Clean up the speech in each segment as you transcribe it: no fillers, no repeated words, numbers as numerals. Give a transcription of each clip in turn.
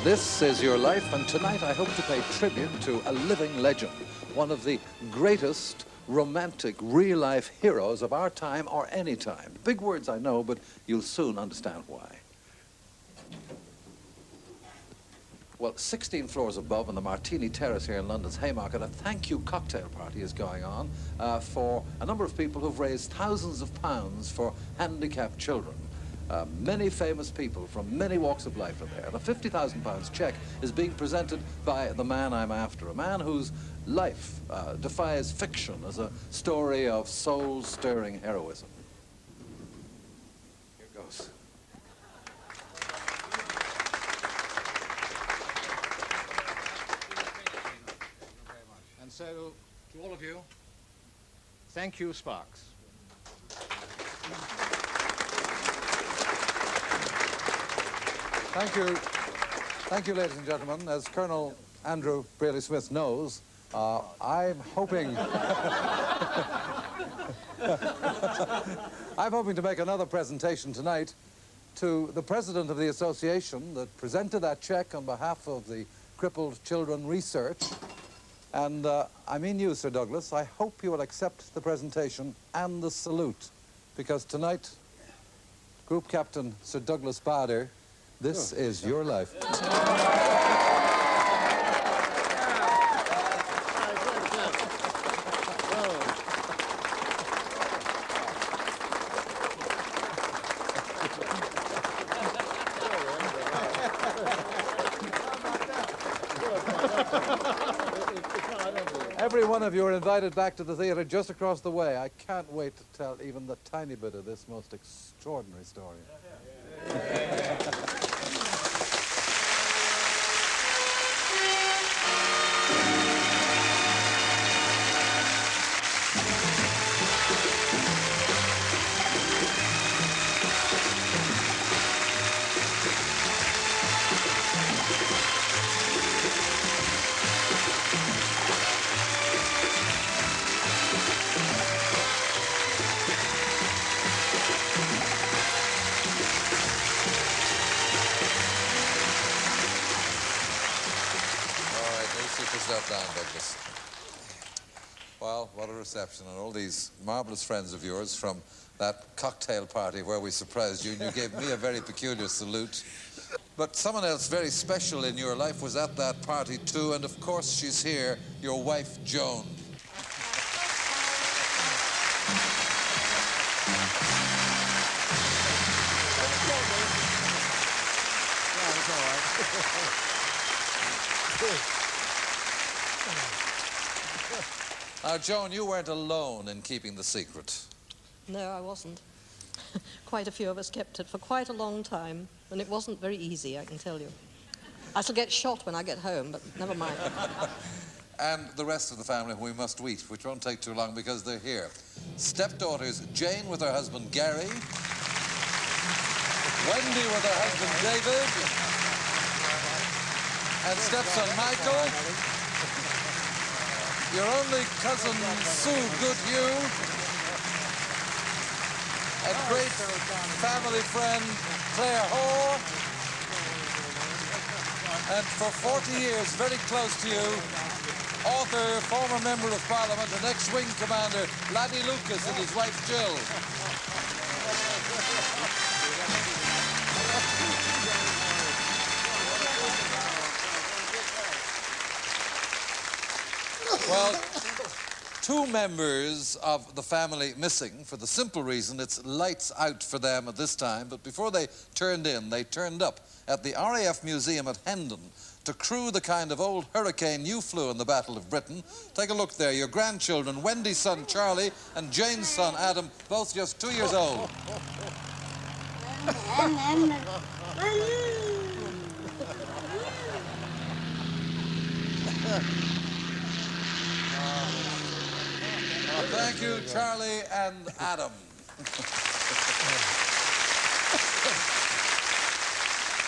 This is Your Life, and tonight I hope to pay tribute to a living legend, one of the greatest romantic, real-life heroes of our time or any time. Big words, I know, but you'll soon understand why. Well, 16 floors above on the Martini Terrace here in London's Haymarket, a thank you cocktail party is going on for a number of people who've raised thousands of pounds for handicapped children. Many famous people from many walks of life are there. And a £50,000 cheque is being presented by the man I'm after, a man whose life defies fiction as a story of soul-stirring heroism. Here goes. And so, to all of you, thank you, Sparks. Thank you, ladies and gentlemen. As Colonel Andrew Braley-Smith knows, I'm hoping to make another presentation tonight to the president of the association that presented that cheque on behalf of the Crippled Children Research. And I mean you, Sir Douglas, I hope you will accept the presentation and the salute, because tonight, Group Captain Sir Douglas Bader, this is your life. Every one of you are invited back to the theatre just across the way. I can't wait to tell even the tiny bit of this most extraordinary story. Down, Douglas. Well, what a reception, and all these marvellous friends of yours from that cocktail party where we surprised you, and you gave me a very peculiar salute. But someone else very special in your life was at that party too, and of course she's here, your wife, Joan. Now, Joan, you weren't alone in keeping the secret. No, I wasn't. Quite a few of us kept it for quite a long time, and it wasn't very easy, I can tell you. I shall get shot when I get home, but never mind. And the rest of the family we must meet, which won't take too long because they're here. Stepdaughters Jane with her husband Gary, Wendy with her husband David, and stepson Michael. Your only cousin, Sue Goodhue, and great family friend, Claire Hoare, and for 40 years, very close to you, author, former member of Parliament, and ex-wing commander, Laddie Lucas, and his wife, Jill. Well, two members of the family missing for the simple reason it's lights out for them at this time, but before they turned in, they turned up at the RAF Museum at Hendon to crew the kind of old hurricane you flew in the Battle of Britain. Take a look there, your grandchildren, Wendy's son Charlie and Jane's son Adam, both just 2 years old. Thank you, Charlie and Adam.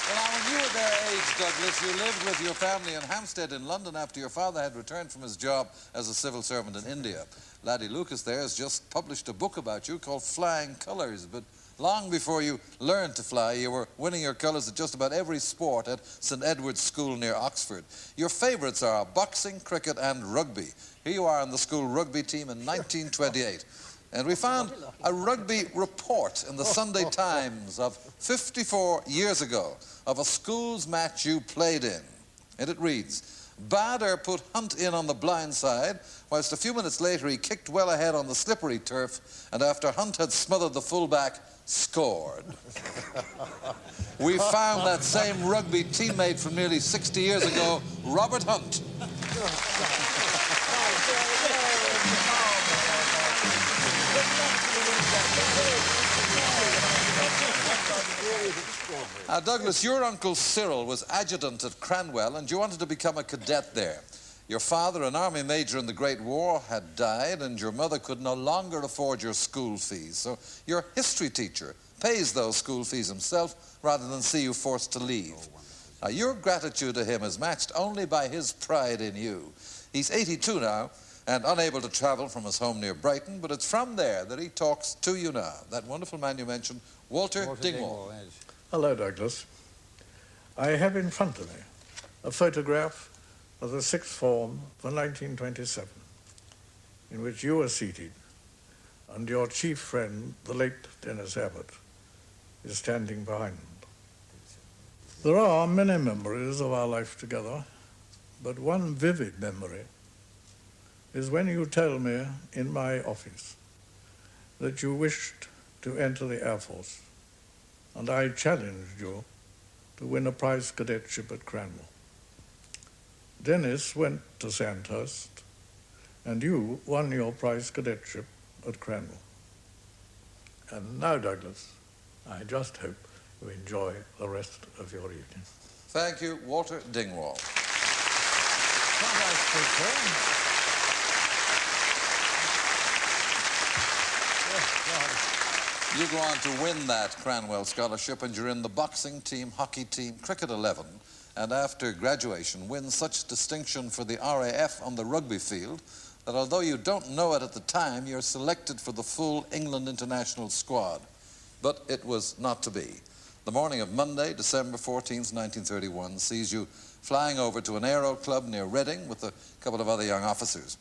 Well, now, when you were their age, Douglas, you lived with your family in Hampstead in London after your father had returned from his job as a civil servant in India. Laddie Lucas there has just published a book about you called Flying Colours, but long before you learned to fly, you were winning your colours at just about every sport at St Edward's School near Oxford. Your favourites are boxing, cricket and rugby. Here you are on the school rugby team in 1928. And we found a rugby report in the Sunday Times of 54 years ago of a school's match you played in. And it reads, Bader put Hunt in on the blind side, whilst a few minutes later he kicked well ahead on the slippery turf, and after Hunt had smothered the fullback, scored. We found that same rugby teammate from nearly 60 years ago, Robert Hunt. Douglas, your uncle Cyril was adjutant at Cranwell and you wanted to become a cadet there. Your father, an army major in the Great War, had died and your mother could no longer afford your school fees. So your history teacher pays those school fees himself rather than see you forced to leave. Now, your gratitude to him is matched only by his pride in you. He's 82 now and unable to travel from his home near Brighton, but it's from there that he talks to you now. That wonderful man you mentioned, Walter Dingwall. Hello, Douglas. I have in front of me a photograph of the sixth form for 1927, in which you are seated, and your chief friend, the late Dennis Abbott, is standing behind. There are many memories of our life together, but one vivid memory is when you tell me in my office that you wished to enter the Air Force, and I challenged you to win a prize cadetship at Cranwell. Dennis went to Sandhurst, and you won your prize cadetship at Cranwell. And now, Douglas, I just hope you enjoy the rest of your evening. Thank you, Walter Dingwall. You go on to win that Cranwell scholarship, and you're in the boxing team, hockey team, cricket 11, and after graduation win such distinction for the RAF on the rugby field that although you don't know it at the time, you're selected for the full England international squad. But it was not to be. The morning of Monday, December 14th, 1931, sees you flying over to an aero club near Reading with a couple of other young officers.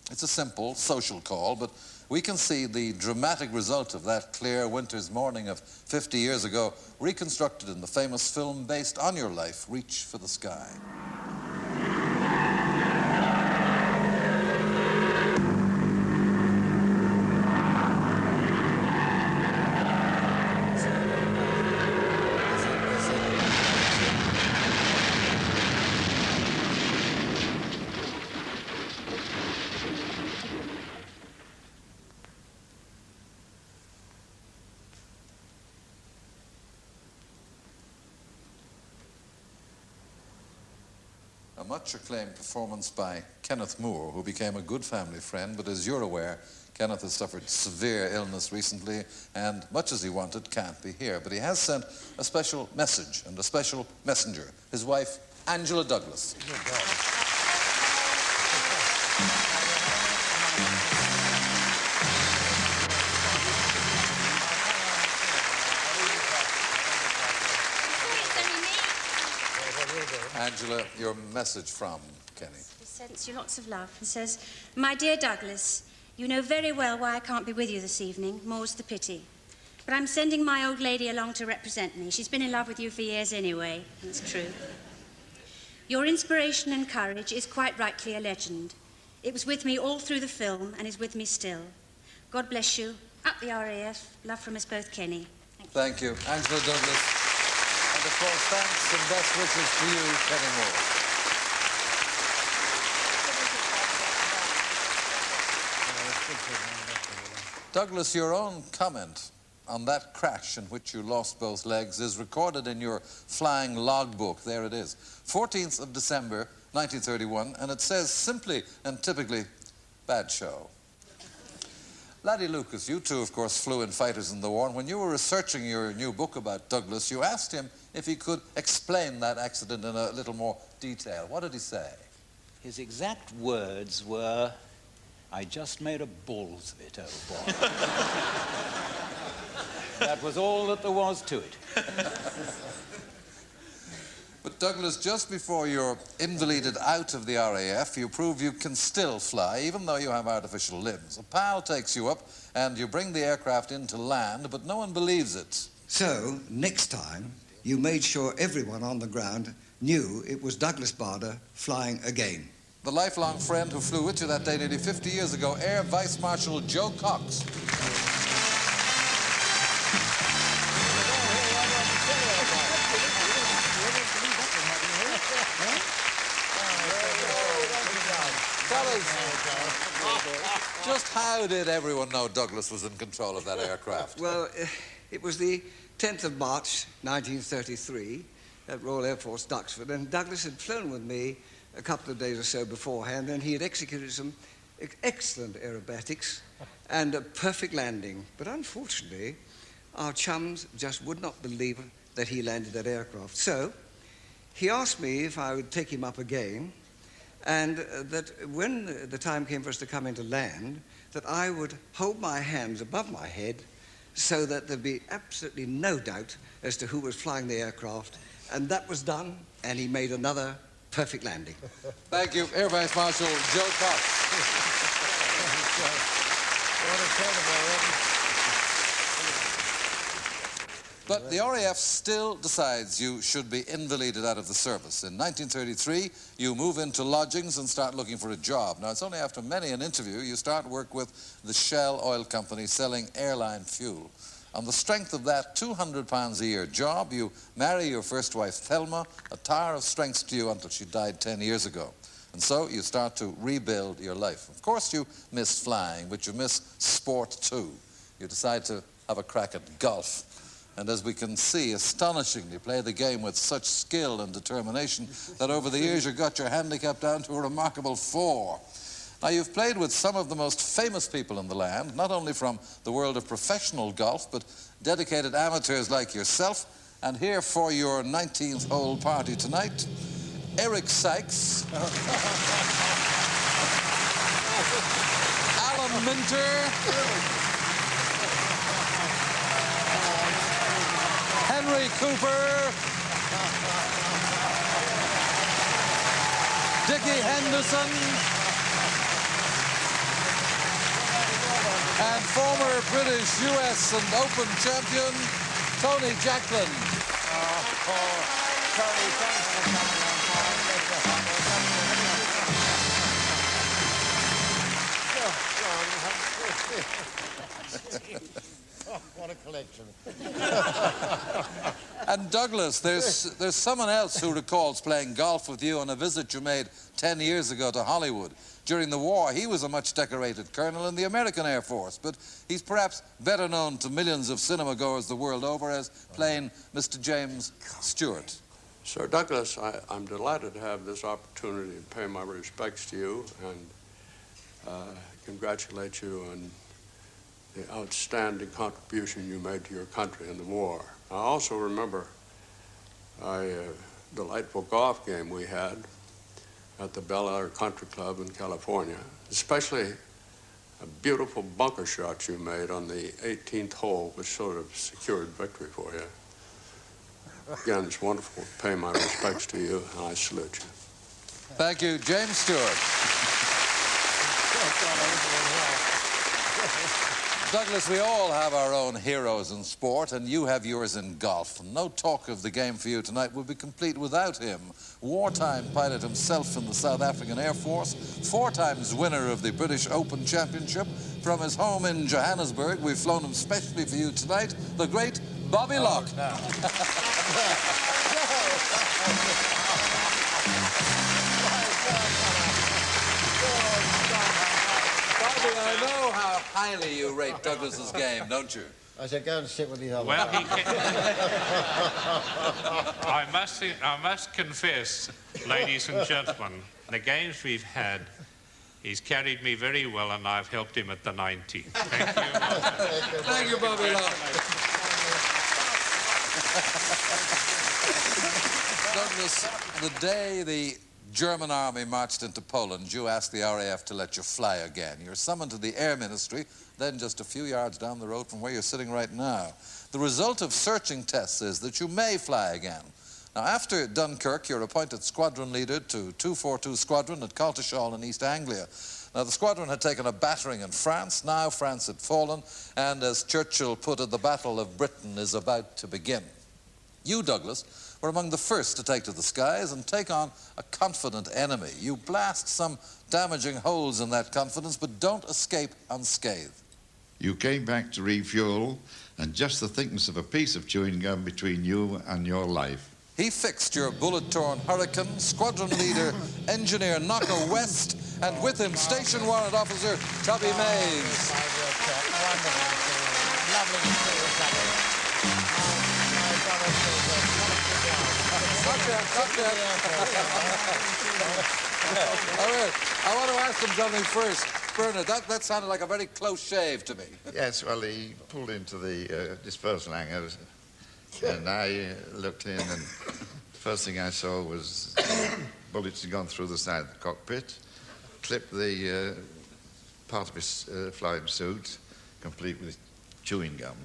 It's a simple social call, but we can see the dramatic result of that clear winter's morning of 50 years ago reconstructed in the famous film based on your life, Reach for the Sky. A much acclaimed performance by Kenneth Moore, who became a good family friend, but as you're aware, Kenneth has suffered severe illness recently, and much as he wanted, can't be here. But he has sent a special message and a special messenger, his wife, Angela Douglas. Angela, your message from Kenny. He sends you lots of love. He says, "My dear Douglas, you know very well why I can't be with you this evening, more's the pity. But I'm sending my old lady along to represent me. She's been in love with you for years anyway, it's true. Your inspiration and courage is quite rightly a legend. It was with me all through the film and is with me still. God bless you. Up the RAF. Love from us both, Kenny." Thank you, Angela Douglas. And of course, thanks and best wishes to you, Kenny Moore. Douglas, your own comment on that crash in which you lost both legs is recorded in your flying logbook. There it is. 14th of December, 1931, and it says simply and typically, bad show. Laddie Lucas, you two, of course, flew in fighters in the war, and when you were researching your new book about Douglas, you asked him if he could explain that accident in a little more detail. What did he say? His exact words were, "I just made a balls of it, old boy." That was all that there was to it. But Douglas, just before you're invalided out of the RAF, you prove you can still fly, even though you have artificial limbs. A pal takes you up, and you bring the aircraft into land, but no one believes it. So, next time, you made sure everyone on the ground knew it was Douglas Bader flying again. The lifelong friend who flew with you that day nearly 50 years ago, Air Vice Marshal Joe Cox. Just how did everyone know Douglas was in control of that aircraft? Well, it was the 10th of March, 1933, at Royal Air Force, Duxford, and Douglas had flown with me a couple of days or so beforehand, and he had executed some excellent aerobatics and a perfect landing. But unfortunately, our chums just would not believe that he landed that aircraft. So he asked me if I would take him up again, and that when the time came for us to come into land, that I would hold my hands above my head so that there'd be absolutely no doubt as to who was flying the aircraft. And that was done, and he made another perfect landing. Thank you, Air Vice Marshal Joe Cox. But the RAF still decides you should be invalided out of the service. In 1933, you move into lodgings and start looking for a job. Now, it's only after many an interview you start work with the Shell Oil Company selling airline fuel. On the strength of that £200 a year job, you marry your first wife, Thelma, a tower of strength to you until she died 10 years ago. And so you start to rebuild your life. Of course, you miss flying, but you miss sport too. You decide to have a crack at golf. And as we can see, astonishingly play the game with such skill and determination that over the years you got your handicap down to a remarkable 4. Now, you've played with some of the most famous people in the land, not only from the world of professional golf, but dedicated amateurs like yourself. And here for your 19th hole party tonight, Eric Sykes, Alan Minter, Henry Cooper, Dickie Henderson, and former British US and Open champion, Tony Jacklin. Tony, thanks for coming on. Oh, what a collection. And Douglas, there's someone else who recalls playing golf with you on a visit you made 10 years ago to Hollywood. During the war, he was a much decorated colonel in the American Air Force, but he's perhaps better known to millions of cinema goers the world over as plain Mr. James Stewart. Sir Douglas, I'm delighted to have this opportunity to pay my respects to you and congratulate you on the outstanding contribution you made to your country in the war. I also remember a delightful golf game we had at the Bel Air Country Club in California, especially a beautiful bunker shot you made on the 18th hole, which sort of secured victory for you. Again, it's wonderful to pay my respects to you, and I salute you. Thank you, James Stewart. Douglas, we all have our own heroes in sport, and you have yours in golf. No talk of the game for you tonight would be complete without him. Wartime pilot himself in the South African Air Force, 4 times winner of the British Open Championship. From his home in Johannesburg, we've flown him specially for you tonight, the great Bobby Locke. I know how highly you rate Douglas's game, don't you? I said, go and sit with the other. Well, he can... I must confess, ladies and gentlemen, the games we've had, he's carried me very well, and I've helped him at the 19th. Thank you. Thank you, Bobby Locke. Douglas, the day the German army marched into Poland, you asked the RAF to let you fly again. You're summoned to the Air Ministry, then just a few yards down the road from where you're sitting right now. The the result of searching tests is that you may fly again. Now, after Dunkirk, you're appointed squadron leader to 242 Squadron at Coltishall in East Anglia. Now, the squadron had taken a battering in France. Now France had fallen, and as Churchill put it, the Battle of Britain is about to begin. You, Douglas, were among the first to take to the skies and take on a confident enemy. You blast some damaging holes in that confidence, but don't escape unscathed. You came back to refuel, and just the thickness of a piece of chewing gum between you and your life. He fixed your bullet-torn Hurricane, squadron leader, engineer Knocker West, and with him, station warrant officer Tubby Mays. I want to ask him something first. Bernard, that sounded like a very close shave to me. Yes, well, he pulled into the dispersal hangar, and I looked in, and the first thing I saw was bullets had gone through the side of the cockpit, clipped the part of his flying suit, complete with chewing gum.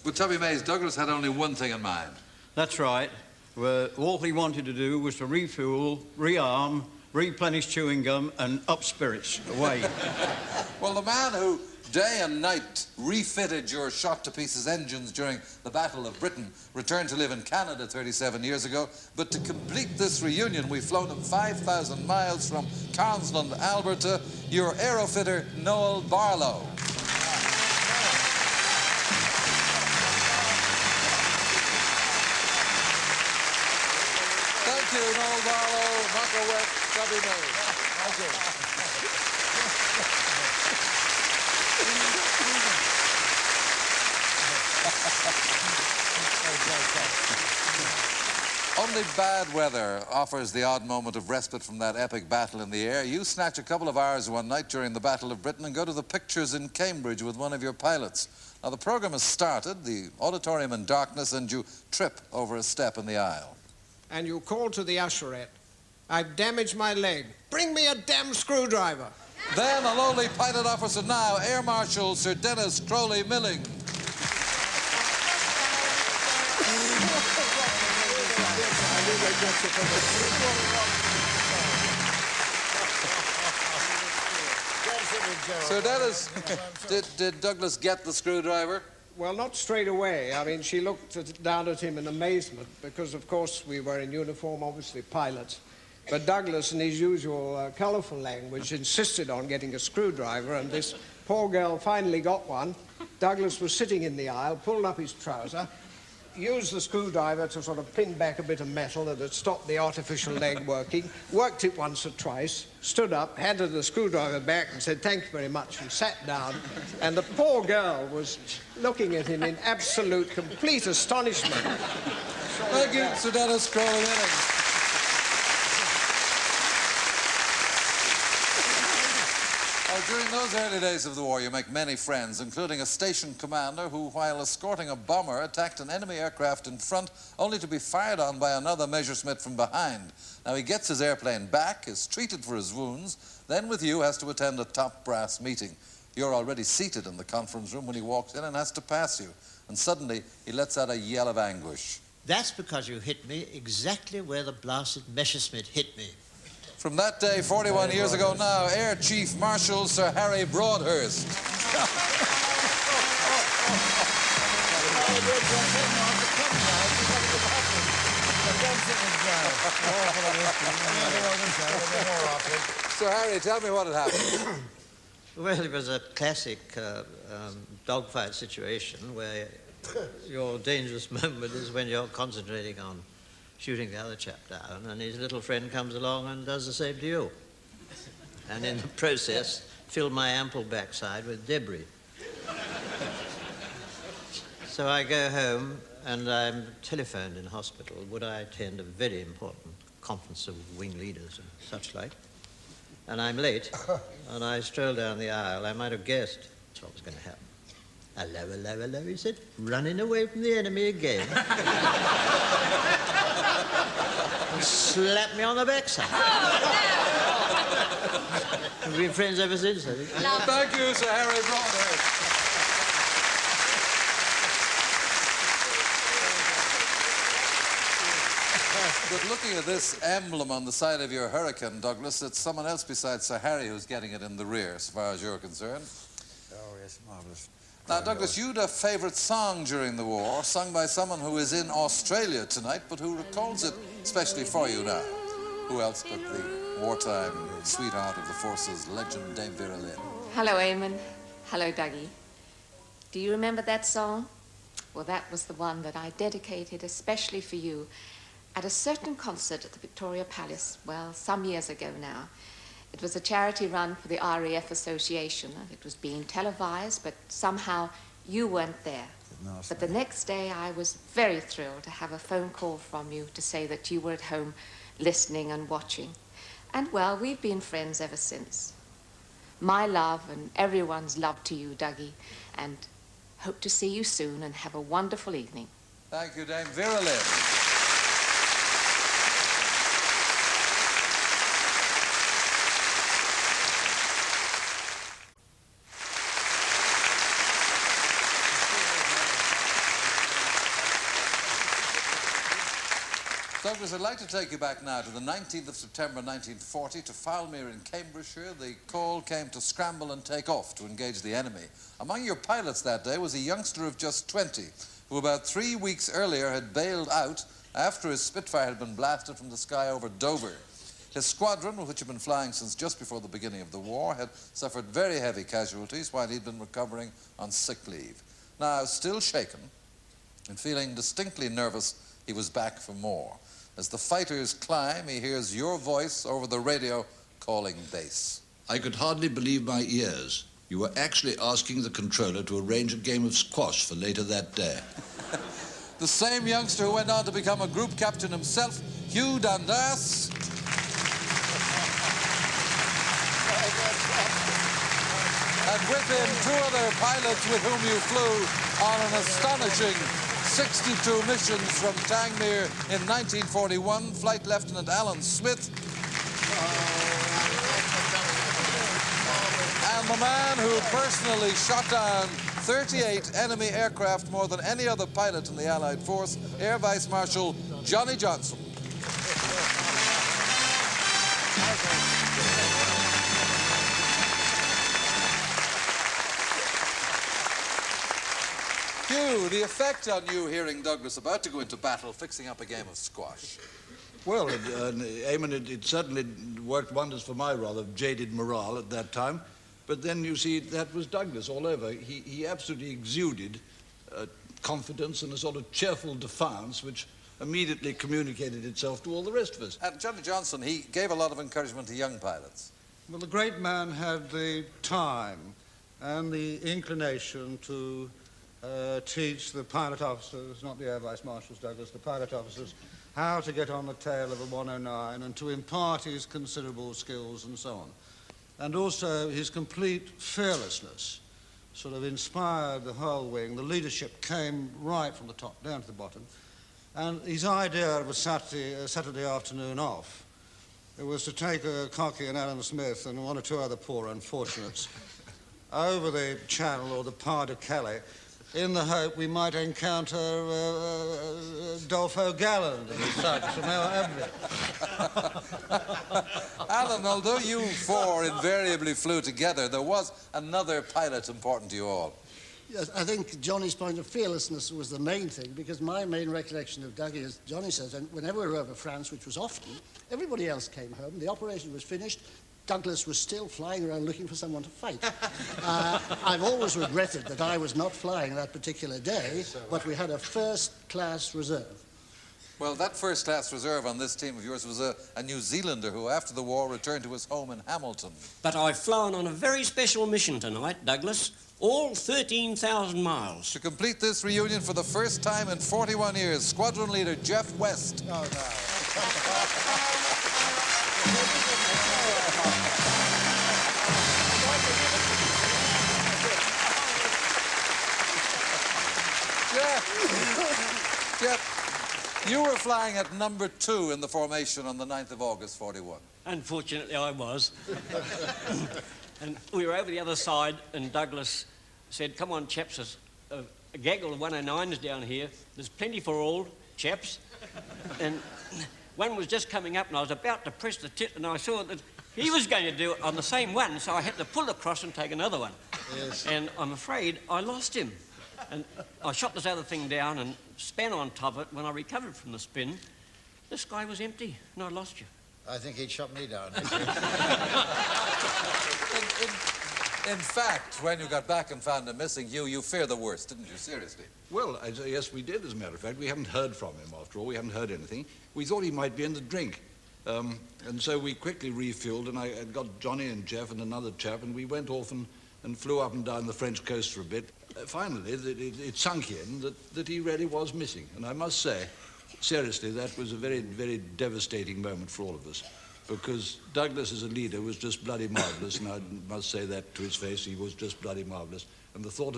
But Tubby Mays, Douglas had only one thing in mind. That's right. All he wanted to do was to refuel, rearm, replenish chewing gum, and up spirits. Away. Well, the man who day and night refitted your shot-to-pieces engines during the Battle of Britain returned to live in Canada 37 years ago. But to complete this reunion, we've flown him 5,000 miles from Carnsland, Alberta, your aerofitter, Noel Barlow. Thank you, Noel Barlow, Knocker West, Tubby Mays. Thank you. Only bad weather offers the odd moment of respite from that epic battle in the air. You snatch a couple of hours one night during the Battle of Britain and go to the pictures in Cambridge with one of your pilots. Now, the program has started, the auditorium in darkness, and you trip over a step in the aisle. And you call to the usherette, "I've damaged my leg. Bring me a damn screwdriver." Then a lowly pilot officer, now Air Marshal Sir Dennis Crowley Milling. Sir Dennis, did Douglas get the screwdriver? Well, not straight away. I mean, she looked down at him in amazement because, of course, we were in uniform, obviously pilots. But Douglas, in his usual colourful language, insisted on getting a screwdriver, and this poor girl finally got one. Douglas was sitting in the aisle, pulled up his trouser, used the screwdriver to sort of pin back a bit of metal that had stopped the artificial leg working, worked it once or twice, stood up, handed the screwdriver back and said, "Thank you very much," and sat down. And the poor girl was looking at him in absolute, complete astonishment. Thank you, Sir Dennis Crowley Milling. During those early days of the war, you make many friends, including a station commander who, while escorting a bomber, attacked an enemy aircraft in front, only to be fired on by another Messerschmitt from behind. Now, he gets his airplane back, is treated for his wounds, then with you has to attend a top brass meeting. You're already seated in the conference room when he walks in and has to pass you. And suddenly, he lets out a yell of anguish. "That's because you hit me exactly where the blasted Messerschmitt hit me." From that day, 41 years ago now, Air Chief Marshal Sir Harry Broadhurst. Sir Harry, tell me what had happened. Well, it was a classic dogfight situation where your dangerous moment is when you're concentrating on shooting the other chap down, and his little friend comes along and does the same to you. And in the process, filled my ample backside with debris. So I go home, and I'm telephoned in hospital. Would I attend a very important conference of wing leaders and such like? And I'm late, and I stroll down the aisle. I might have guessed that's what was going to happen. "Hello, hello, hello," he said, "running away from the enemy again." And slapped me on the backside. We've been friends ever since, I think. Thank you, Sir Harry Broadhurst. But looking at this emblem on the side of your Hurricane, Douglas, it's someone else besides Sir Harry who's getting it in the rear, as far as you're concerned. Oh, yes, marvellous. Now, Douglas, you'd a favourite song during the war, sung by someone who is in Australia tonight, but who recalls it especially for you now. Who else but the wartime sweetheart of the forces, legend Dame Vera Lynn? Hello, Eamon. Hello, Dougie. Do you remember that song? Well, that was the one that I dedicated especially for you at a certain concert at the Victoria Palace, well, some years ago now. It was a charity run for the RAF Association, and it was being televised, but somehow you weren't there. But the next day I was very thrilled to have a phone call from you to say that you were at home listening and watching. And, well, we've been friends ever since. My love and everyone's love to you, Dougie, and hope to see you soon and have a wonderful evening. Thank you, Dame Vera Lynn. Douglas, I'd like to take you back now to the 19th of September 1940 to Foulmere in Cambridgeshire. The call came to scramble and take off to engage the enemy. Among your pilots that day was a youngster of just 20, who about 3 weeks earlier had bailed out after his Spitfire had been blasted from the sky over Dover. His squadron, which had been flying since just before the beginning of the war, had suffered very heavy casualties while he'd been recovering on sick leave. Now, still shaken and feeling distinctly nervous, he was back for more. As the fighters climb, he hears your voice over the radio calling base. I could hardly believe my ears. You were actually asking the controller to arrange a game of squash for later that day. The same youngster who went on to become a group captain himself, Hugh Dundas. And with him, 2 other pilots with whom you flew on an astonishing 62 missions from Tangmere in 1941, Flight Lieutenant Alan Smith. And the man who personally shot down 38 enemy aircraft more than any other pilot in the Allied force, Air Vice Marshal Johnny Johnson. Hugh, the effect on you hearing Douglas about to go into battle fixing up a game of squash. Well, Eamon, it certainly worked wonders for my rather jaded morale at that time. But then, you see, that was Douglas all over. He absolutely exuded confidence and a sort of cheerful defiance, which immediately communicated itself to all the rest of us. And Johnny Johnson, he gave a lot of encouragement to young pilots. Well, the great man had the time and the inclination to teach the pilot officers, not the Air Vice Marshals, Douglas, the pilot officers, how to get on the tail of a 109 and to impart his considerable skills and so on. And also his complete fearlessness sort of inspired the whole wing. The leadership came right from the top down to the bottom. And his idea of a Saturday afternoon off, it was to take Cocky and Alan Smith and 1 or 2 other poor unfortunates over the Channel or the Pas de Calais in the hope we might encounter Dolph O'Galland and such from our Alan, although you 4 invariably flew together, there was another pilot important to you all. Yes, I think Johnny's point of fearlessness was the main thing, because my main recollection of Dougie, as Johnny says, and whenever we were over France, which was often, everybody else came home, the operation was finished, Douglas was still flying around looking for someone to fight. I've always regretted that I was not flying that particular day, but we had a first-class reserve. Well, that first-class reserve on this team of yours was a New Zealander who, after the war, returned to his home in Hamilton. But I've flown on a very special mission tonight, Douglas. All 13,000 miles. To complete this reunion for the first time in 41 years, Squadron Leader Jeff West. Oh, no. Jeff, you were flying at number 2 in the formation on the 9th of August, 41. Unfortunately, I was. And we were over the other side, and Douglas said, come on, chaps, there's a gaggle of 109s down here. There's plenty for all, chaps. And one was just coming up and I was about to press the tit and I saw that he was going to do it on the same one, so I had to pull across and take another one. Yes. And I'm afraid I lost him. And I shot this other thing down and span on top of it. When I recovered from the spin, the sky was empty and I lost you. I think he'd shot me down. In fact, when you got back and found him missing, you feared the worst, didn't you? Seriously. Well, yes, we did, as a matter of fact. We haven't heard from him, after all. We haven't heard anything. We thought he might be in the drink. And so we quickly refueled, and I got Johnny and Jeff and another chap, and we went off and flew up and down the French coast for a bit. Finally, it sunk in that he really was missing. And I must say, seriously, that was a very, very devastating moment for all of us. Because Douglas as a leader was just bloody marvellous, and I must say that to his face, he was just bloody marvellous. And the thought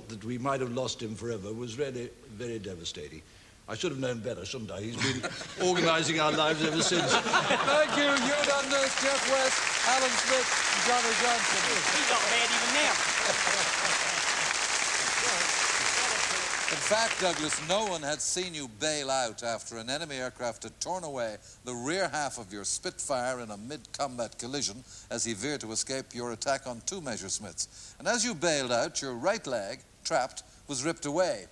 that we might have lost him forever was really very devastating. I should have known better, shouldn't I? He's been organising our lives ever since. Thank you, Hugh Dundas, Jeff West, Alan Smith, and Johnny Johnson. He's not bad even now. In fact, Douglas, no one had seen you bail out after an enemy aircraft had torn away the rear half of your Spitfire in a mid-combat collision as he veered to escape your attack on 2 Messerschmitts. And as you bailed out, your right leg, trapped, was ripped away.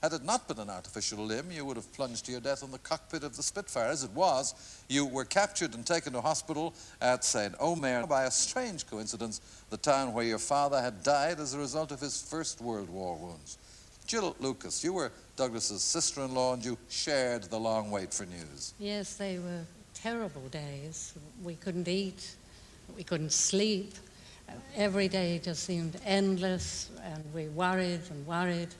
Had it not been an artificial limb, you would have plunged to your death in the cockpit of the Spitfire. As it was, you were captured and taken to hospital at St. Omer by a strange coincidence, the town where your father had died as a result of his First World War wounds. Jill Lucas, you were Douglas's sister-in-law and you shared the long wait for news. Yes, they were terrible days. We couldn't eat, we couldn't sleep. Every day just seemed endless, and we worried and worried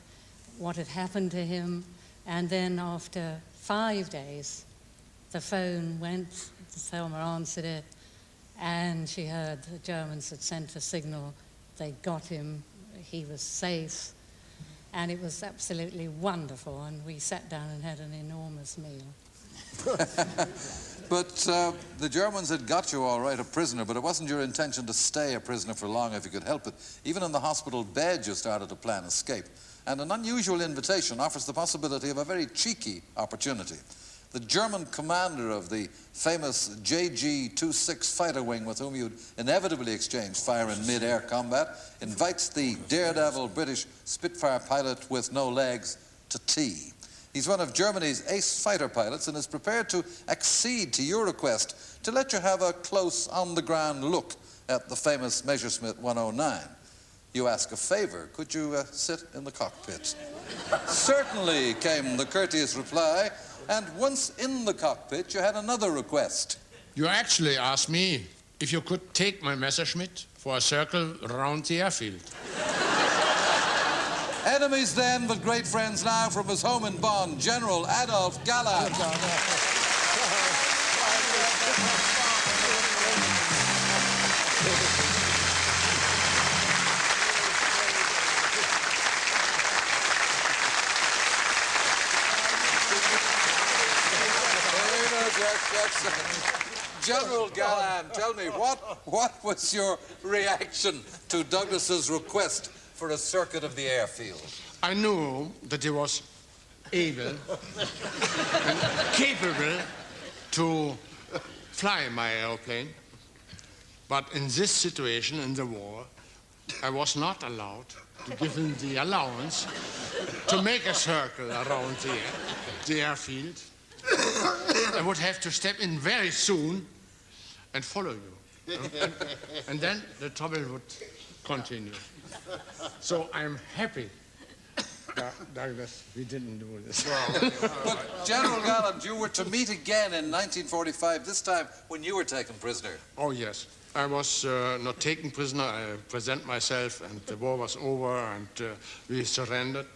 what had happened to him. And then after 5 days, the phone went, Thelma answered it, and she heard the Germans had sent a signal. They got him, he was safe. And it was absolutely wonderful, and we sat down and had an enormous meal. But the Germans had got you all right, a prisoner, but it wasn't your intention to stay a prisoner for long if you could help it. Even in the hospital bed, you started to plan escape. And an unusual invitation offers the possibility of a very cheeky opportunity. The German commander of the famous JG-26 fighter wing with whom you'd inevitably exchange fire in mid-air combat invites the daredevil British Spitfire pilot with no legs to tea. He's one of Germany's ace fighter pilots and is prepared to accede to your request to let you have a close on-the-ground look at the famous Messerschmitt 109. You ask a favor, could you sit in the cockpit? Certainly, came the courteous reply. And once in the cockpit, you had another request. You actually asked me if you could take my Messerschmitt for a circle around the airfield. Enemies then, but great friends now from his home in Bonn, General Adolf Galland. General Galland, tell me, what was your reaction to Douglas's request for a circuit of the airfield? I knew that he was able and capable to fly my airplane, but in this situation in the war, I was not allowed to give him the allowance to make a circle around the airfield. I would have to step in very soon and follow you. And then the trouble would continue. So I'm happy, Douglas, we didn't do this. But General Galland, you were to meet again in 1945, this time when you were taken prisoner. Oh, yes. I was not taken prisoner. I present myself, and the war was over, and we surrendered.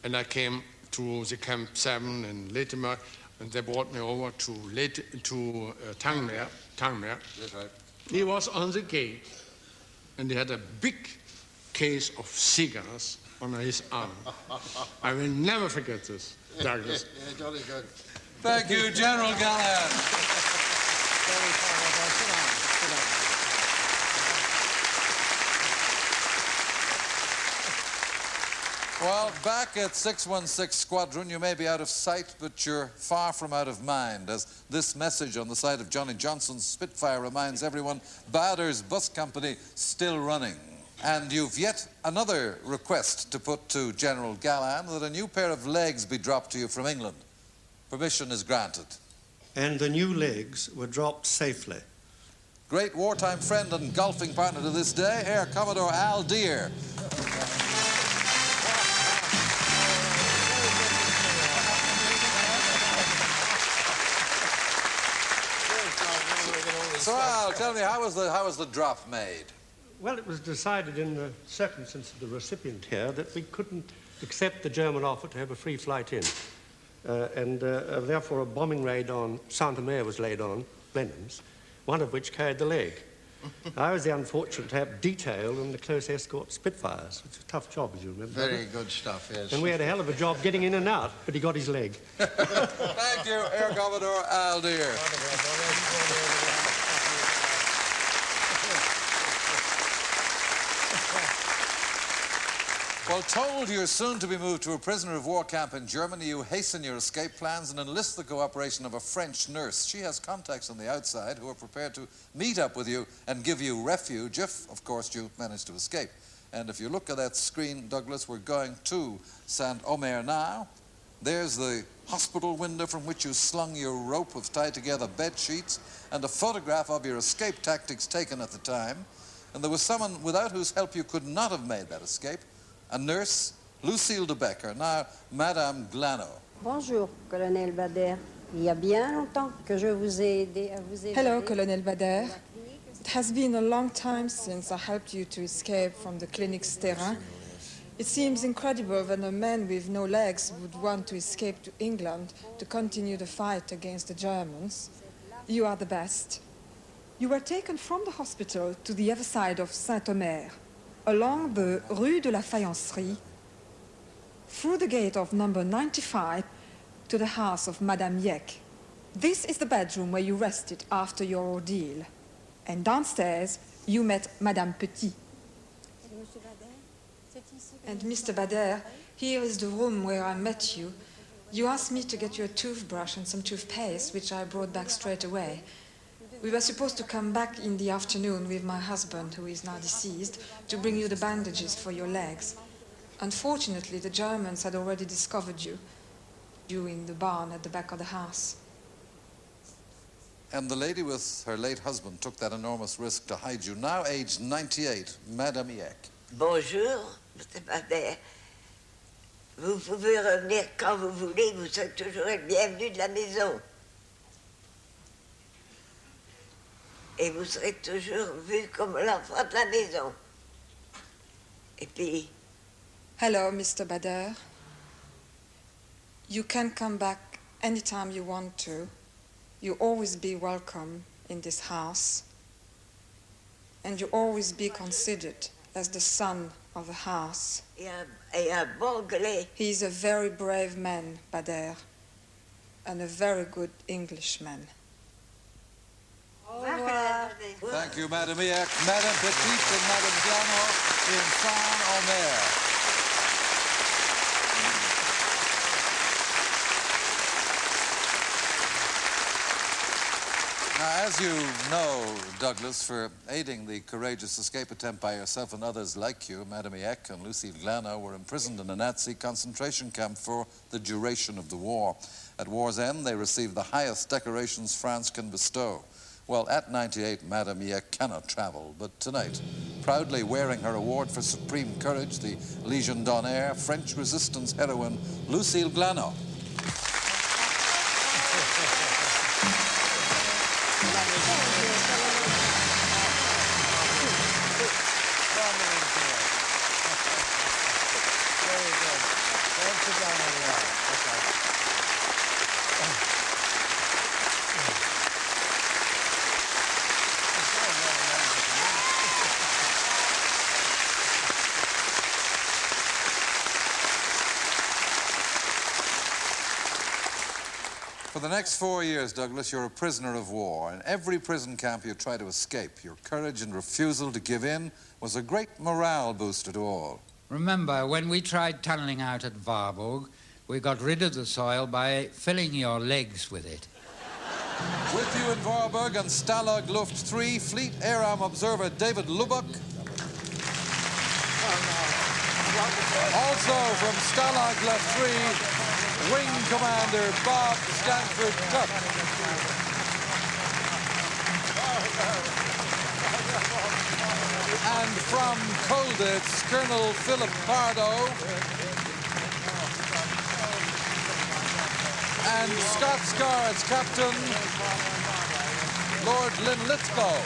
And I came to the Camp 7 in Latimer, and they brought me over to Tangmer. That's right. He was on the gate, and he had a big case of cigars on his arm. I will never forget this, Douglas. Yeah, jolly good. Thank you, General Galland. Well, back back at 616 Squadron. You may be out of sight, but you're far from out of mind, as this message on the side of Johnny Johnson's Spitfire reminds everyone Bader's Bus Company still running. And you've yet another request to put to General Galland, that a new pair of legs be dropped to you from England. Permission is granted. And the new legs were dropped safely. Great wartime friend and golfing partner to this day, Air Commodore Al Deer. So Al, tell me, how was the drop made? Well, it was decided in the circumstances of the recipient here that we couldn't accept the German offer to have a free flight in. Therefore, a bombing raid on Saint-Omer was laid on, Blenheim's, one of which carried the leg. I was the unfortunate to have detail in the close escort Spitfires. It's a tough job, as you remember. Very good stuff, yes. And we had a hell of a job getting in and out, but he got his leg. Thank you, Air Commodore Al Deer. Well, told you're soon to be moved to a prisoner of war camp in Germany, you hasten your escape plans and enlist the cooperation of a French nurse. She has contacts on the outside who are prepared to meet up with you and give you refuge if, of course, you manage to escape. And if you look at that screen, Douglas, we're going to Saint-Omer now. There's the hospital window from which you slung your rope of tied-together bed sheets and a photograph of your escape tactics taken at the time. And there was someone without whose help you could not have made that escape. A nurse, Lucille de Becker, now Madame Glano. Bonjour, Colonel Bader. Il y a bien longtemps que je vous ai aidé à vous évader. Hello, Colonel Bader. It has been a long time since I helped you to escape from the clinic's terrain. It seems incredible that a man with no legs would want to escape to England to continue the fight against the Germans. You are the best. You were taken from the hospital to the other side of Saint-Omer, along the Rue de la Faïencerie, through the gate of number 95 to the house of Madame Yek. This is the bedroom where you rested after your ordeal. And downstairs, you met Madame Petit. And Mr. Bader, here is the room where I met you. You asked me to get you a toothbrush and some toothpaste, which I brought back straight away. We were supposed to come back in the afternoon with my husband, who is now deceased, to bring you the bandages for your legs. Unfortunately, the Germans had already discovered you in the barn at the back of the house. And the lady with her late husband took that enormous risk to hide you, now aged 98, Madame Yek. Bonjour, Mr. Bader. Vous pouvez revenir quand vous voulez, vous serez toujours le bienvenu de la maison. Et vous serez toujours vu comme l'enfant de la maison. Et puis... Hello, Mr. Bader. You can come back anytime you want to. You always be welcome in this house. And you always be considered as the son of the house. Et un bon Anglais. He is a very brave man, Bader, and a very good Englishman. Thank you, Madame Yek, Madame Petit and Madame Glano in Saint-Omer. Now, as you know, Douglas, for aiding the courageous escape attempt by yourself and others like you, Madame Yek and Lucille Glano were imprisoned in a Nazi concentration camp for the duration of the war. At war's end, they received the highest decorations France can bestow. Well, at 98, Madame Yek cannot travel, but tonight, proudly wearing her award for supreme courage, the Légion d'honneur, French resistance heroine, Lucille Glano. For the next 4 years, Douglas, you're a prisoner of war. In every prison camp you try to escape. Your courage and refusal to give in was a great morale booster to all. Remember, when we tried tunnelling out at Warburg, we got rid of the soil by filling your legs with it. With you in Warburg and Stalag Luft 3, Fleet Air Arm Observer David Lubbock. Also from Stalag Luft 3, Wing Commander Bob Stanford Tuck. And from Colditz, Colonel Philip Pardo. And Scots Guards Captain Lord Linlithgow.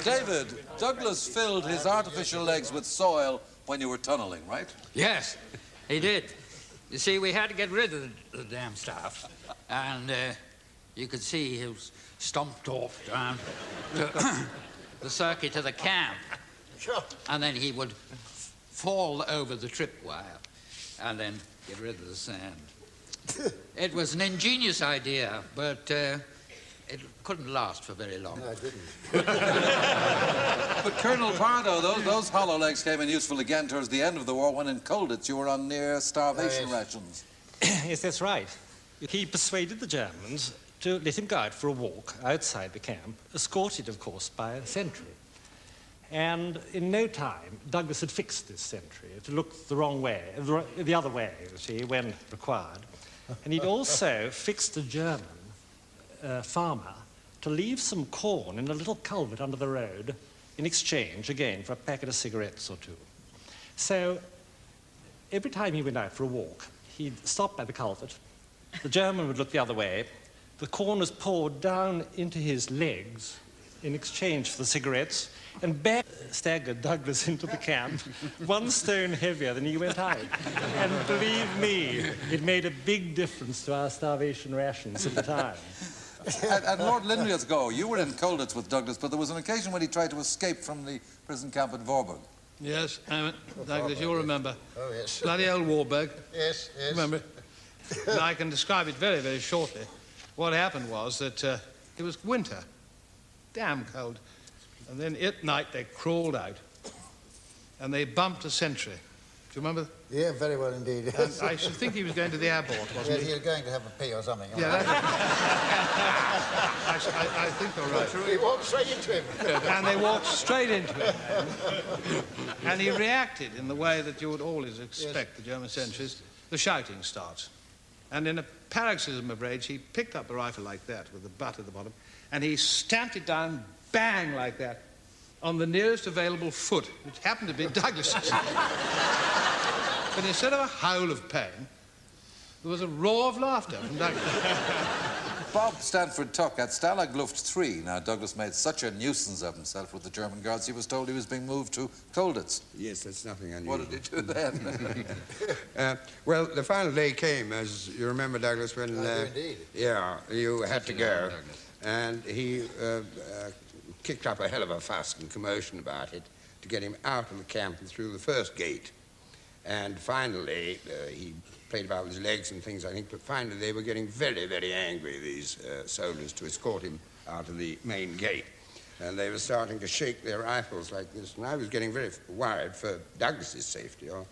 David, Douglas filled his artificial legs with soil when you were tunneling, right? Yes, he did. You see, we had to get rid of the damn stuff. And you could see he was stomped off down to the circuit of the camp. Sure. And then he would fall over the tripwire and then get rid of the sand. It was an ingenious idea, but it couldn't last for very long. No, it didn't. But Colonel Pardo, those hollow legs came in useful again towards the end of the war when in Colditz you were on near starvation rations. Yes, that's right. He persuaded the Germans to let him go out for a walk outside the camp, escorted, of course, by a sentry. And in no time, Douglas had fixed this sentry to look the wrong way, the other way, you see, when required. And he'd also fixed a German farmer to leave some corn in a little culvert under the road in exchange, again, for a packet of cigarettes or two. So every time he went out for a walk, he'd stop by the culvert, the German would look the other way, the corn was poured down into his legs in exchange for the cigarettes, and back staggered Douglas into the camp, 1 stone heavier than he went out. And believe me, it made a big difference to our starvation rations at the time. And Lord Linlithgow, you were in Colditz with Douglas, but there was an occasion when he tried to escape from the prison camp at Warburg. Yes, Douglas, you'll remember. Oh, yes. Bloody old Warburg. Yes, yes. Remember? And I can describe it very, very shortly. What happened was that it was winter, damn cold. And then at night they crawled out and they bumped a sentry. Do you remember? Yeah, very well indeed. And I should think he was going to the airport, wasn't Yes, he? he was going to have a pee or something. Yeah, I think you're right. He walked straight into him. And they walked straight into him. And he reacted in the way that you would always expect the German sentries. The shouting starts. And in a paroxysm of rage, he picked up a rifle like that with the butt at the bottom, and he stamped it down, bang, like that, on the nearest available foot, which happened to be Douglas's. But instead of a howl of pain, there was a roar of laughter from Douglas. Bob Stanford Tuck at Stalag Luft 3. Now, Douglas made such a nuisance of himself with the German guards, he was told he was being moved to Colditz. Yes, that's nothing unusual. What did he do then? Well, the final day came, as you remember, Douglas, when... indeed. Yeah, you had to go. And he kicked up a hell of a fuss and commotion about it to get him out of the camp and through the first gate. And finally, he played about with his legs and things, I think, but finally they were getting very, very angry, these soldiers, to escort him out of the main gate. And they were starting to shake their rifles like this, and I was getting very worried for Douglas's safety, or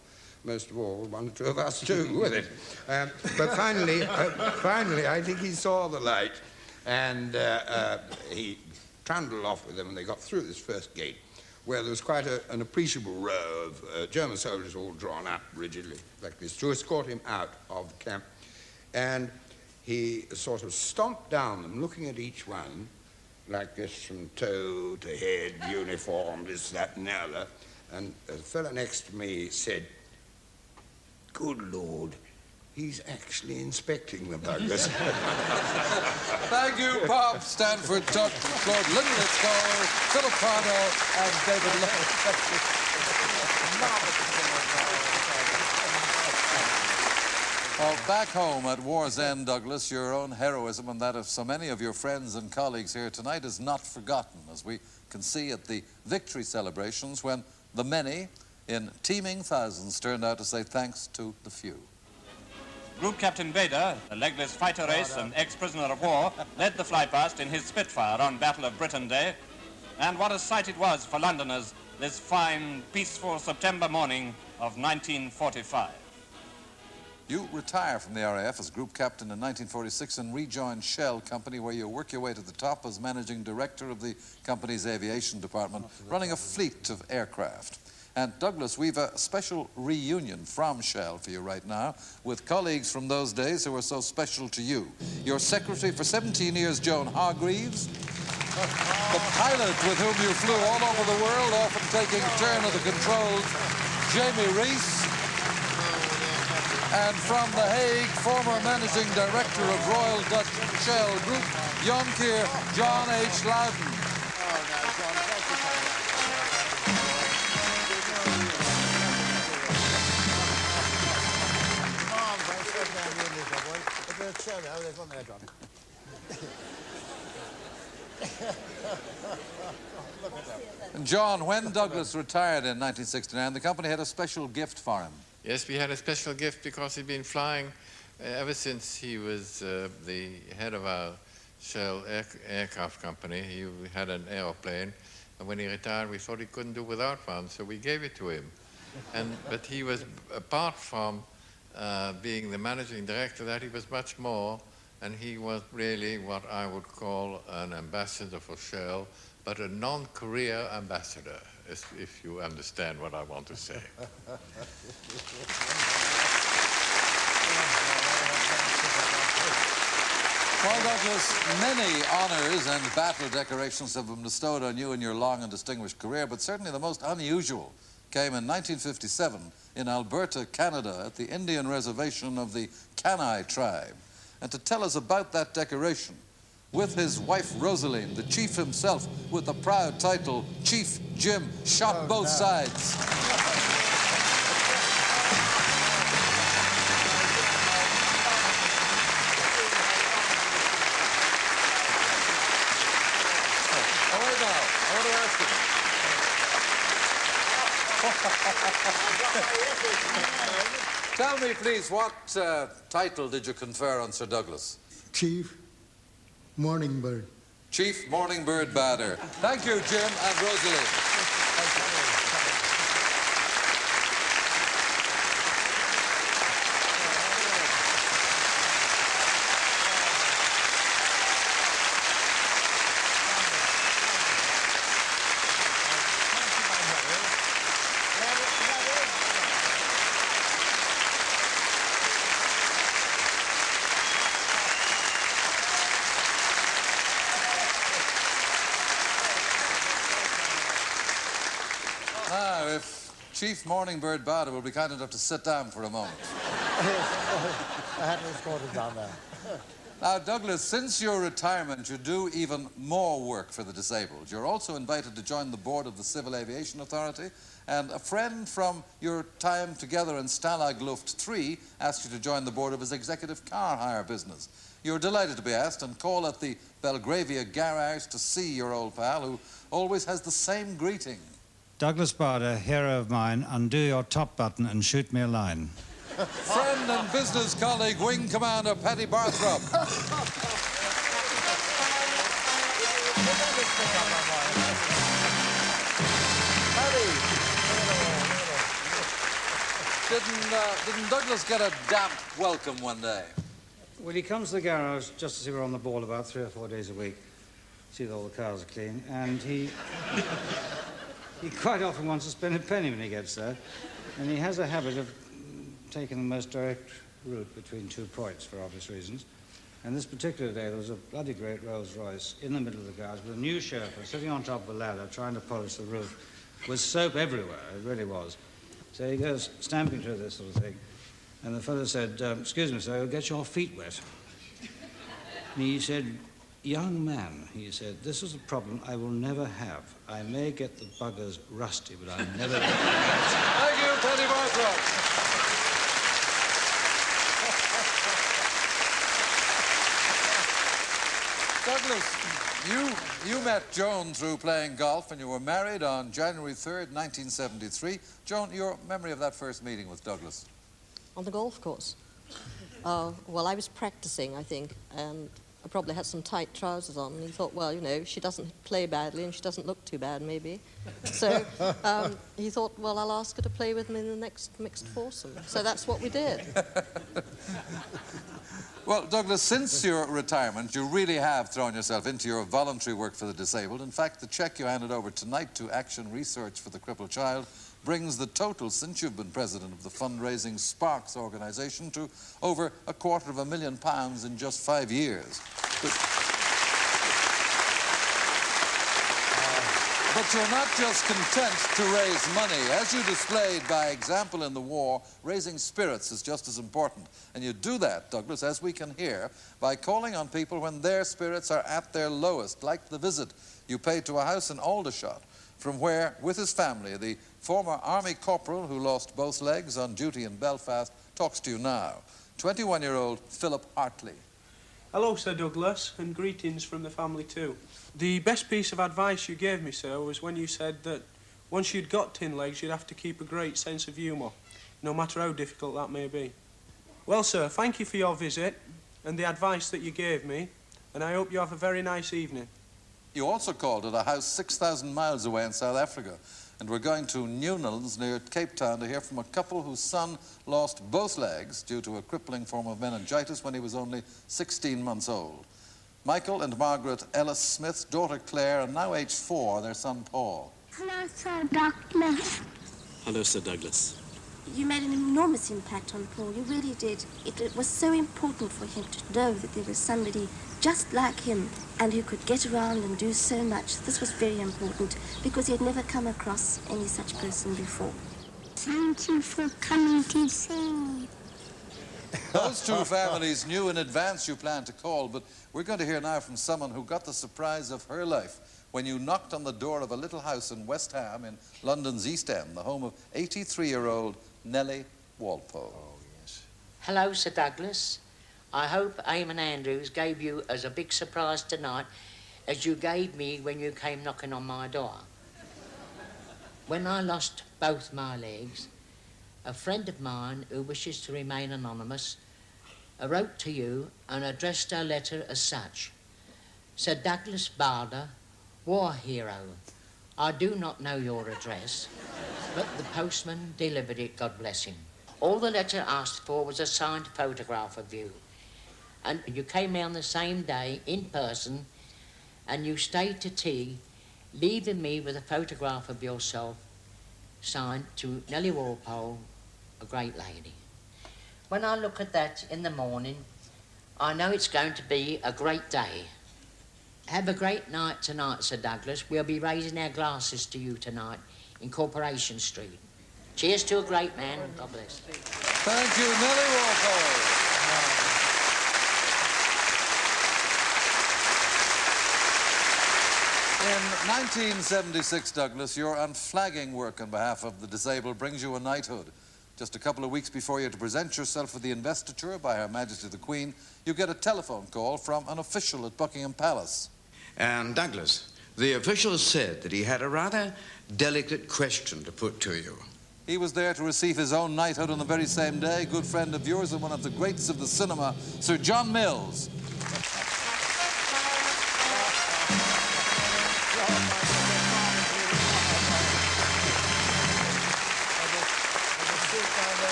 most of all, 1 or 2 of us too, with it. But finally, I think he saw the light, and he trundled off with them, and they got through this first gate, where there was quite an appreciable row of German soldiers all drawn up rigidly like this to escort him out of the camp. And he sort of stomped down them, looking at each one like this from toe to head, uniform, this, that, and the other. And a fellow next to me said, "Good Lord, he's actually inspecting them, Douglas." Thank you, Bob Stanford Tuck, Lord Linlithgow, Philip Pardo, and David Lewis. Well, back home at war's end, Douglas, your own heroism and that of so many of your friends and colleagues here tonight is not forgotten, as we can see at the victory celebrations when the many in teeming thousands turned out to say thanks to the few. Group Captain Bader, a legless fighter race and ex-prisoner of war, led the fly past in his Spitfire on Battle of Britain Day. And what a sight it was for Londoners this fine, peaceful September morning of 1945. You retire from the RAF as group captain in 1946 and rejoin Shell Company, where you work your way to the top as managing director of the company's aviation department, running a fleet of aircraft. And Douglas, we've a special reunion from Shell for you right now with colleagues from those days who were so special to you. Your secretary for 17 years, Joan Hargreaves, the pilot with whom you flew all over the world, often taking turn at the controls, Jamie Rees, and from The Hague, former managing director of Royal Dutch Shell Group, Jonkheer John H. Loudon. And John, when Douglas retired in 1969, the company had a special gift for him. Yes, we had a special gift because he'd been flying ever since he was the head of our Shell aircraft company. He had an aeroplane, and when he retired, we thought he couldn't do without one, so we gave it to him. But he was, apart from being the managing director, that he was much more, and he was really what I would call an ambassador for Shell, but a non-career ambassador, if you understand what I want to say. Well, Douglas, many honours and battle decorations have been bestowed on you in your long and distinguished career, but certainly the most unusual came in 1957 in Alberta, Canada, at the Indian reservation of the Kainai tribe. And to tell us about that decoration, with his wife Rosaline, the chief himself with the proud title, Chief Jim Shot Both Sides. Oh, wait now, I want to ask him. Tell me, please, what title did you confer on Sir Douglas? Chief Morning Bird. Chief Morning Bird Bader. Thank you, Jim and Rosalie. Now, if Chief Morning Bird Bader will be kind enough to sit down for a moment. I had to escort him down there. Now, Douglas, since your retirement, you do even more work for the disabled. You're also invited to join the board of the Civil Aviation Authority, and a friend from your time together in Stalag Luft 3 asked you to join the board of his executive car hire business. You're delighted to be asked and call at the Belgravia Garage to see your old pal, who always has the same greeting. Douglas Bader, hero of mine, undo your top button and shoot me a line. Friend and business colleague, Wing Commander Paddy Barthrop. Didn't Douglas get a damp welcome one day? Well, he comes to the garage just as he were on the ball about 3 or 4 days a week, see that all the cars are clean, and he quite often wants to spend a penny when he gets there, and he has a habit of taking the most direct route between 2 points for obvious reasons. And this particular day, there was a bloody great Rolls-Royce in the middle of the garage with a new chauffeur sitting on top of a ladder trying to polish the roof, with soap everywhere, it really was. So he goes stamping through this sort of thing, and the fellow said, excuse me, sir, you'll get your feet wet. And he said, young man, he said, this is a problem I will never have. I may get the buggers rusty, but I'll never get them wet. Thank you, Paddy Barthrop. Douglas, you met Joan through playing golf, and you were married on January 3rd, 1973. Joan, your memory of that first meeting with Douglas? On the golf course? Well, I was practicing, I think, and I probably had some tight trousers on, and he thought, well, you know, she doesn't play badly and she doesn't look too bad, maybe. So he thought, well, I'll ask her to play with me in the next mixed foursome. So that's what we did. Well, Douglas, since your retirement, you really have thrown yourself into your voluntary work for the disabled. In fact, the cheque you handed over tonight to Action Research for the Crippled Child brings the total since you've been president of the fundraising Sparks organisation to over £250,000 in just 5 years. But you're not just content to raise money. As you displayed by example in the war, raising spirits is just as important. And you do that, Douglas, as we can hear, by calling on people when their spirits are at their lowest, like the visit you paid to a house in Aldershot, from where, with his family, the former army corporal who lost both legs on duty in Belfast talks to you now. 21-year-old Philip Hartley. Hello, Sir Douglas, and greetings from the family too. The best piece of advice you gave me, sir, was when you said that once you'd got tin legs, you'd have to keep a great sense of humour, no matter how difficult that may be. Well, sir, thank you for your visit and the advice that you gave me, and I hope you have a very nice evening. You also called at a house 6,000 miles away in South Africa, and we're going to Newlands near Cape Town to hear from a couple whose son lost both legs due to a crippling form of meningitis when he was only 16 months old. Michael and Margaret Ellis Smith, daughter Claire, and now aged 4, their son Paul. Hello, Sir Douglas. Hello, Sir Douglas. You made an enormous impact on Paul. You really did. It was so important for him to know that there was somebody just like him and who could get around and do so much. This was very important because he had never come across any such person before. Thank you for coming to see me. Those two families knew in advance you planned to call, but we're going to hear now from someone who got the surprise of her life when you knocked on the door of a little house in West Ham in London's East End, the home of 83-year-old Nellie Walpole. Oh, yes. Hello, Sir Douglas. I hope Eamon Andrews gave you as a big surprise tonight as you gave me when you came knocking on my door. When I lost both my legs, a friend of mine who wishes to remain anonymous wrote to you and addressed her letter as such. Sir Douglas Bader, war hero. I do not know your address, but the postman delivered it, God bless him. All the letter asked for was a signed photograph of you. And you came here on the same day, in person, and you stayed to tea, leaving me with a photograph of yourself, signed to Nellie Walpole, a great lady. When I look at that in the morning, I know it's going to be a great day. Have a great night tonight, Sir Douglas. We'll be raising our glasses to you tonight in Corporation Street. Cheers to a great man. God bless. Thank you, Nellie Walpole. In 1976, Douglas, your unflagging work on behalf of the disabled brings you a knighthood. Just a couple of weeks before you're to present yourself for the investiture by Her Majesty the Queen, you get a telephone call from an official at Buckingham Palace. And Douglas, the official said that he had a rather delicate question to put to you. He was there to receive his own knighthood on the very same day. Good friend of yours and one of the greats of the cinema, Sir John Mills.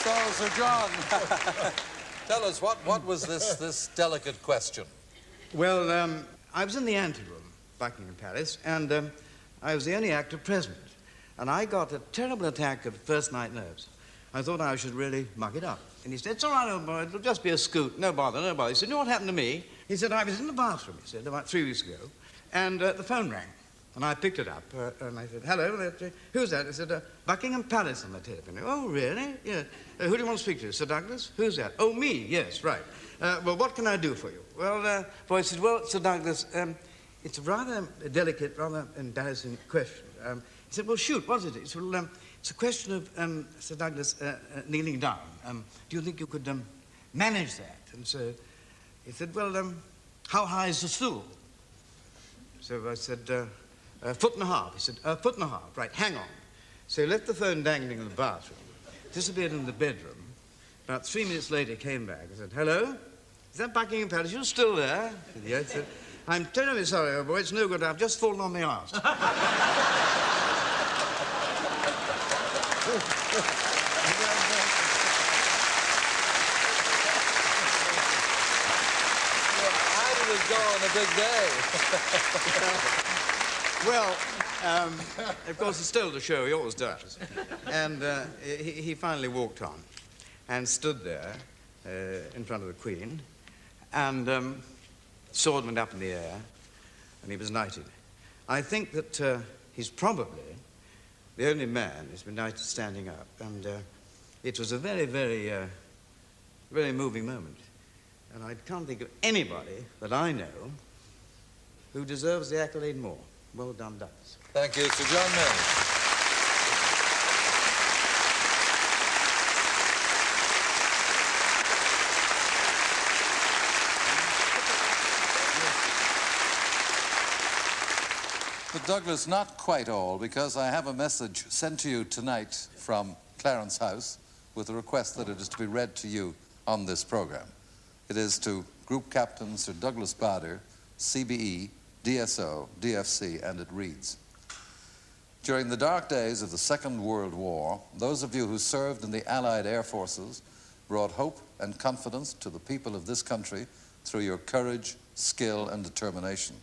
So, Sir John, tell us, what was this delicate question? Well, I was in the anteroom, Buckingham Palace, and I was the only actor present. And I got a terrible attack of first-night nerves. I thought I should really muck it up. And he said, it's all right, old boy, it'll just be a scoot. No bother, no bother. He said, you know what happened to me? He said, I was in the bathroom, he said, about 3 weeks ago, and the phone rang. And I picked it up, and I said, hello, who's that? I said, Buckingham Palace on the telephone. Oh, really? Yeah. Who do you want to speak to? Sir Douglas? Who's that? Oh, me, yes, right. Well, what can I do for you? Well, boy said, well, Sir Douglas, it's a rather delicate, rather embarrassing question. He said, well, shoot, what is it? He said, well, it's a question of, Sir Douglas, kneeling down. Do you think you could manage that? And so he said, well, how high is the stool? So I said, 1.5 foot. He said, 1.5 foot, right, hang on. So he left the phone dangling in the bathroom, disappeared in the bedroom. About 3 minutes later, came back and said, "Hello? Is that Buckingham Palace? You still there?" He said, "I'm terribly sorry, old boy. It's no good. I've just fallen on my arse." How did it go on a big day? Well, of course, he stole the show. He always does. And he finally walked on and stood there in front of the Queen, and sword went up in the air, and he was knighted. I think that he's probably the only man who's been knighted standing up, and it was a very, very, very moving moment. And I can't think of anybody that I know who deserves the accolade more. Well done, Douglas. Thank you, Sir John Mills. But Douglas, not quite all, because I have a message sent to you tonight from Clarence House with a request that it is to be read to you on this program. It is to Group Captain Sir Douglas Bader, CBE, DSO, DFC, and it reads: "During the dark days of the Second World War, those of you who served in the Allied Air Forces brought hope and confidence to the people of this country through your courage, skill, and determination.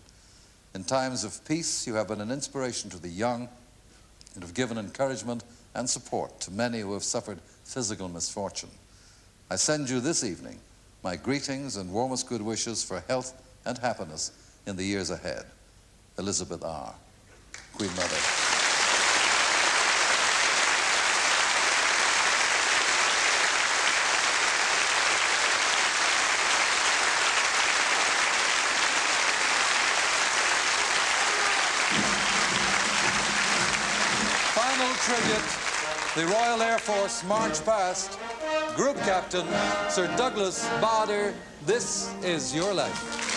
In times of peace, you have been an inspiration to the young and have given encouragement and support to many who have suffered physical misfortune. I send you this evening my greetings and warmest good wishes for health and happiness in the years ahead. Elizabeth R., Queen Mother." Final tribute. The Royal Air Force march past. Group Captain Sir Douglas Bader, this is your life.